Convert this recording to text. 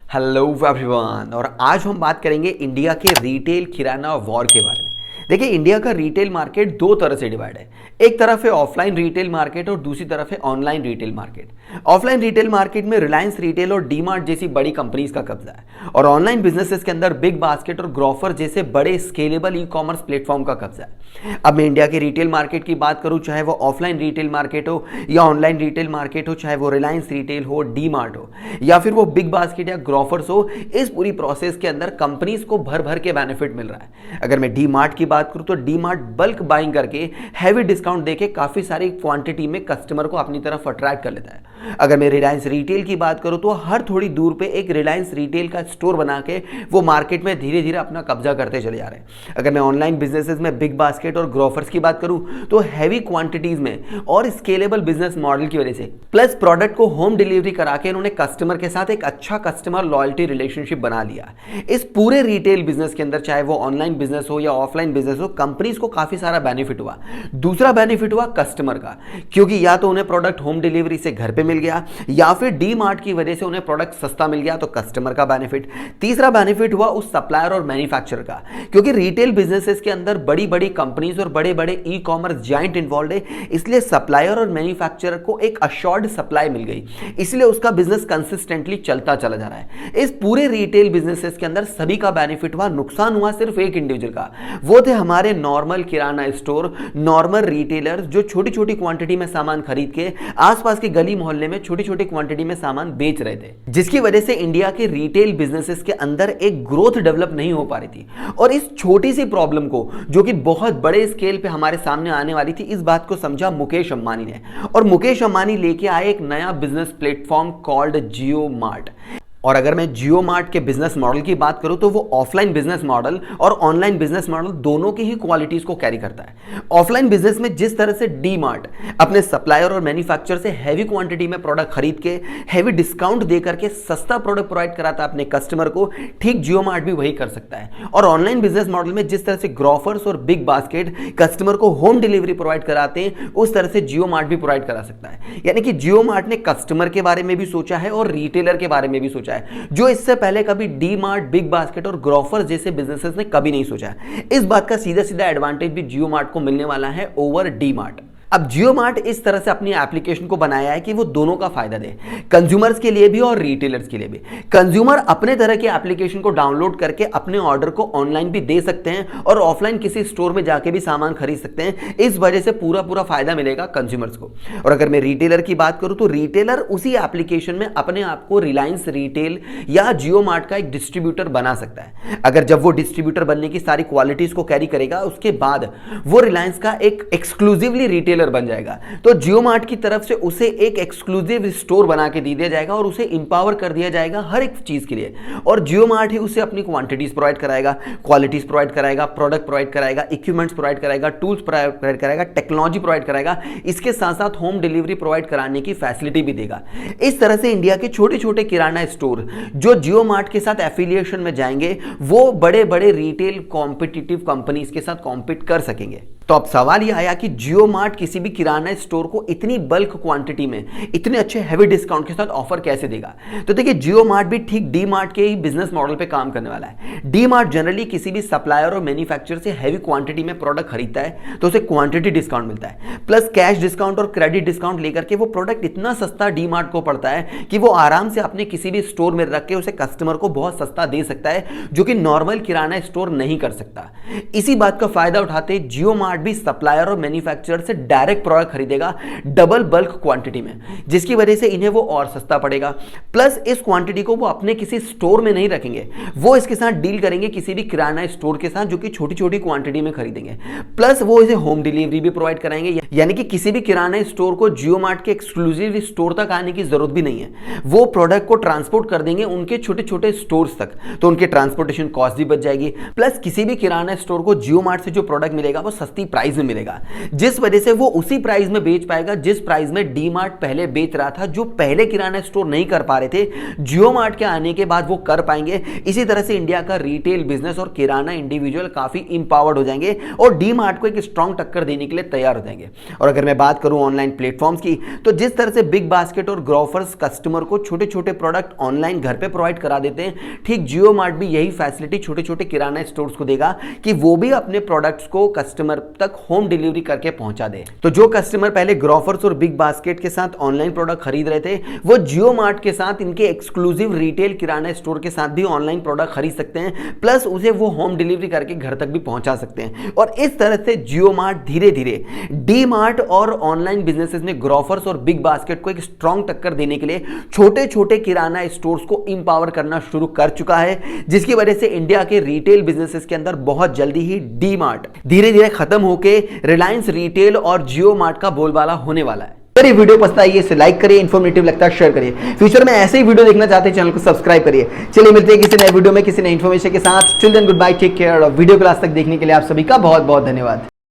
Hello everyone. और आज हम बात करेंगे इंडिया के रिटेल किराना वॉर के बारे में। देखिए, इंडिया का रिटेल मार्केट दो तरह से डिवाइड है। एक तरफ है ऑफलाइन रिटेल मार्केट और दूसरी तरफ है online retail market. Offline retail market में रिलायंस रिटेल और डीमार्ट जैसी बड़ी कंपनीज का कब्जा है और ऑनलाइन बिजनेसेस के अंदर बिग बास्केट और ग्रोफर जैसे बड़े स्केलेबल ई कॉमर्स प्लेटफॉर्म का कब्जा है। अब मैं इंडिया के रिटेल मार्केट की बात करूं, चाहे वो ऑफलाइन रिटेल मार्केट हो या ऑनलाइन रिटेल मार्केट हो, चाहे वो रिलायंस रिटेल हो, डीमार्ट हो या फिर वो बिग बास्केट या ग्रोफर्स हो, इस पूरी प्रोसेस के अंदर कंपनीज को भर भर के बेनिफिट मिल रहा है। अगर मैं डीमार्ट की बात करूं तो डीमार्ट बल्क बाइंग करके हैवी डिस्काउंट देके काफी सारी क्वांटिटी में कस्टमर को अपनी तरफ अट्रैक्ट कर लेता है। अगर मैं रिलायंस रिटेल की बात करूं तो हर थोड़ी दूर पे एक रिलायंस रिटेल का स्टोर बना के वो मार्केट में धीरे धीरे अपना कब्जा करते चले जा रहे हैं। अगर मैं ऑनलाइन बिजनेसेस में बिग बास्केट और ग्रोफर्स की बात करूं तो हैवी क्वांटिटीज में और स्केलेबल बिजनेस मॉडल की वजह से प्लस प्रोडक्ट को होम डिलीवरी करा के इन्होंने कस्टमर के साथ एक अच्छा कस्टमर लॉयल्टी रिलेशनशिप बना लिया। इस पूरे रिटेल बिजनेस के अंदर, चाहे वो ऑनलाइन बिजनेस हो या ऑफलाइन बिजनेस हो, कंपनीज को काफी सारा बेनिफिट हुआ। दूसरा बेनिफिट हुआ कस्टमर का, क्योंकि या तो उन्हें प्रोडक्ट होम डिलीवरी से घर पे मिल गया या फिर डी मार्ट की वजह से उन्हें प्रोडक्ट सस्ता मिल गया, तो कस्टमर का बेनिफिट। तीसरा बेनिफिट हुआ उस सप्लायर और मैन्युफैक्चरर का, क्योंकि रिटेल बिजनेसेस के अंदर बड़ी बड़ी कंपनीज और बड़े बड़े ई कॉमर्स जायंट इन्वॉल्व है, इसलिए सप्लायर और मैन्युफैक्चरर को एक अश्योर्ड सप्लाई मिल गई, इसलिए उसका बिजनेस कंसिस्टेंटली चलता चला जा रहा है। इस पूरे रिटेल बिजनेसेस के अंदर सभी का बेनिफिट हुआ। नुकसान हुआ सिर्फ एक इंडिविजुअल का, वो थे हमारे नॉर्मल किराना स्टोर, नॉर्मल रिटेलर जो छोटी छोटी क्वांटिटी में सामान खरीद के आसपास के गली मोहल्ले में छोटी छोटी क्वांटिटी में सामान बेच रहे थे, जिसकी वजह से इंडिया के रिटेल बिजनेसेस के अंदर एक ग्रोथ डेवलप नहीं हो पा रही थी। और इस छोटी सी प्रॉब्लम को, जो कि बहुत बड़े स्केल पे हमारे सामने आने वाली थी, इस बात को समझा मुकेश अंबानी ने, और मुकेश अंबानी लेके आए एक नया बिजनेस प्लेटफॉर्म कॉल्ड जियो मार्ट। और अगर मैं जियो मार्ट के बिजनेस मॉडल की बात करूं तो वो ऑफलाइन बिजनेस मॉडल और ऑनलाइन बिजनेस मॉडल दोनों की ही क्वालिटीज को कैरी करता है। ऑफलाइन बिजनेस में जिस तरह से डी मार्ट अपने सप्लायर और मैन्युफैक्चरर से हैवी क्वांटिटी में प्रोडक्ट खरीद के हैवी डिस्काउंट दे करके सस्ता प्रोडक्ट प्रोवाइड कराता है अपने कस्टमर को, ठीक जियो मार्ट भी वही कर सकता है। और ऑनलाइन बिजनेस मॉडल में जिस तरह से ग्रोफर्स और बिग बास्केट कस्टमर को होम डिलीवरी प्रोवाइड कराते हैं, उस तरह से जियो मार्ट भी प्रोवाइड करा सकता है। यानी कि जियो मार्ट ने कस्टमर के बारे में भी सोचा है और रिटेलर के बारे में भी सोचा है, जो इससे पहले कभी डी मार्ट, बिग बास्केट और ग्रोफर जैसे बिजनेसेस ने कभी नहीं सोचा। इस बात का सीधा सीधा एडवांटेज भी जियो मार्ट को मिलने वाला है ओवर डी मार्ट। अब जियो मार्ट इस तरह से अपनी एप्लीकेशन को बनाया है कि वो दोनों का फायदा दे, कंज्यूमर्स के लिए भी और रिटेलर्स के लिए भी। कंज्यूमर अपने तरह की एप्लीकेशन को डाउनलोड करके अपने ऑर्डर को ऑनलाइन भी दे सकते हैं और ऑफलाइन किसी स्टोर में जाके भी सामान खरीद सकते हैं। इस वजह से पूरा पूरा फायदा मिलेगा कंज्यूमर्स को। और अगर मैं रिटेलर की बात करूं तो रिटेलर उसी एप्लीकेशन में अपने आप को रिलायंस रिटेल या जियो मार्ट का एक डिस्ट्रीब्यूटर बना सकता है। अगर जब वो डिस्ट्रीब्यूटर बनने की सारी क्वालिटीज को कैरी करेगा, उसके बाद वो रिलायंस का एक एक्सक्लूसिवली रिटेल बन जाएगा, तो जियो मार्ट की तरफ से उसे एक एक्सक्लूसिव स्टोर बना के दे दिया जाएगा और उसे इंपावर कर दिया जाएगा हर एक चीज के लिए। और जियो मार्ट ही उसे अपनी क्वांटिटीज प्रोवाइड कराएगा, क्वालिटीज प्रोवाइड कराएगा, प्रोडक्ट प्रोवाइड कराएगा, इक्विपमेंट्स प्रोवाइड कराएगा, टूल्स प्रोवाइड कराएगा, टेक्नोलॉजी प्रोवाइड कराएगा, इसके साथ साथ होम डिलीवरी प्रोवाइड कराने की फैसिलिटी भी देगा। इस तरह से इंडिया के छोटे छोटे किराना स्टोर जो जियो मार्ट के साथ एफिलिएशन में जाएंगे, वो बड़े बड़े रिटेल कॉम्पिटिटिव कंपनीज के साथ कॉम्पीट कर सकेंगे। तो अब सवाल यह आया कि जियो मार्ट किसी भी किराना स्टोर को इतनी बल्क क्वांटिटी में इतने अच्छे हैवी डिस्काउंट के साथ ऑफर कैसे देगा। तो देखिए, जियो मार्ट भी ठीक डी मार्ट के ही बिजनेस मॉडल पे काम करने वाला है। डी मार्ट जनरली किसी भी सप्लायर और मैन्युफैक्चरर से हैवी क्वांटिटी में प्रोडक्ट खरीदता है तो उसे क्वांटिटी डिस्काउंट मिलता है, प्लस कैश डिस्काउंट और क्रेडिट डिस्काउंट लेकर के वो प्रोडक्ट इतना सस्ता डी मार्ट को पड़ता है कि वो आराम से अपने किसी भी स्टोर में रख के उसे कस्टमर को बहुत सस्ता दे सकता है, जो कि नॉर्मल किराना स्टोर नहीं कर सकता। इसी बात का फायदा उठाते जियो मार्ट भी सप्लायर और मैन्युफैक्चरर से डायरेक्ट प्रोडक्ट खरीदेगा डबल बल्क क्वांटिटी में, जिसकी वजह से इन्हें वो और सस्ता पड़ेगा। प्लस इस क्वांटिटी को वो अपने किसी स्टोर में नहीं रखेंगे, वो इसके साथ डील करेंगे किसी भी किराना स्टोर के साथ जो कि छोटी छोटी क्वांटिटी में खरीदेंगे। प्लस वो इसे होम डिलीवरी भी प्रोवाइड कराएंगे, यानी कि किसी भी किराना स्टोर को जियो मार्ट के एक्सक्लूसिव स्टोर तक आने की जरूरत भी नहीं है। वो प्रोडक्ट को ट्रांसपोर्ट कर देंगे उनके छोटे छोटे स्टोर्स तक, तो उनके ट्रांसपोर्टेशन कॉस्ट भी बच जाएगी। प्लस किसी भी किराना स्टोर को जियो मार्ट से जो प्रोडक्ट मिलेगा वो सस्ती प्राइस में मिलेगा, जिस वजह से वो उसी प्राइस में बेच पाएगा जिस प्राइस में डी मार्ट पहले बेच रहा था, जो पहले किराना स्टोर नहीं कर पा रहे थे, जियो मार्ट के आने के बाद वो कर पाएंगे। इसी तरह से इंडिया का रिटेल बिजनेस और किराना इंडिविजुअल काफी इंपावर्ड हो जाएंगे और डी मार्ट को एक स्ट्रॉन्ग टक्कर देने के लिए तैयार हो जाएंगे। और अगर मैं बात करूं ऑनलाइन प्लेटफॉर्म्स की, तो जिस तरह से बिग बास्केट और ग्रोफर्स कस्टमर को छोटे छोटे प्रोडक्ट ऑनलाइन घर पे प्रोवाइड करा देते हैं, ठीक जियो मार्ट भी यही फैसिलिटी छोटे छोटे किराना स्टोर्स को देगा कि वो भी अपने प्रोडक्ट्स को कस्टमर तक होम डिलीवरी करके पहुंचा दे। तो जो कस्टमर पहले ग्रोफर्स और बिग बास्केट के साथ ऑनलाइन प्रोडक्ट खरीद रहे थे, वो जियो मार्ट के साथ इनके एक्सक्लूसिव रिटेल किराना स्टोर के साथ भी ऑनलाइन प्रोडक्ट खरीद सकते हैं, प्लस उसे वो होम डिलीवरी करके घर तक भी पहुंचा सकते हैं। और इस तरह से जियो मार्ट धीरे धीरे डी मार्ट और ऑनलाइन बिजनेसेस में ग्रोफर्स और बिग बास्केट को एक स्ट्रॉन्ग टक्कर देने के लिए छोटे छोटे किराना स्टोर्स को इंपावर करना शुरू कर चुका है, जिसकी वजह से इंडिया के रिटेल बिजनेसेस के अंदर बहुत जल्दी ही डी मार्ट धीरे धीरे खत्म होकर रिलायंस रिटेल और जियो मार्ट का बोलबाला होने वाला है। अगर ये वीडियो पसंद आई है इसे लाइक करिए, इन्फॉर्मेटिव लगता है शेयर करिए, फ्यूचर में ऐसे ही वीडियो देखना चाहते हैं चैनल को सब्सक्राइब करिए। चलिए मिलते हैं किसी नए वीडियो में किसी नए इन्फॉर्मेशन के साथ। Till then good bye, take care. और वीडियो को लास्ट तक देखने के लिए आप सभी का बहुत बहुत धन्यवाद।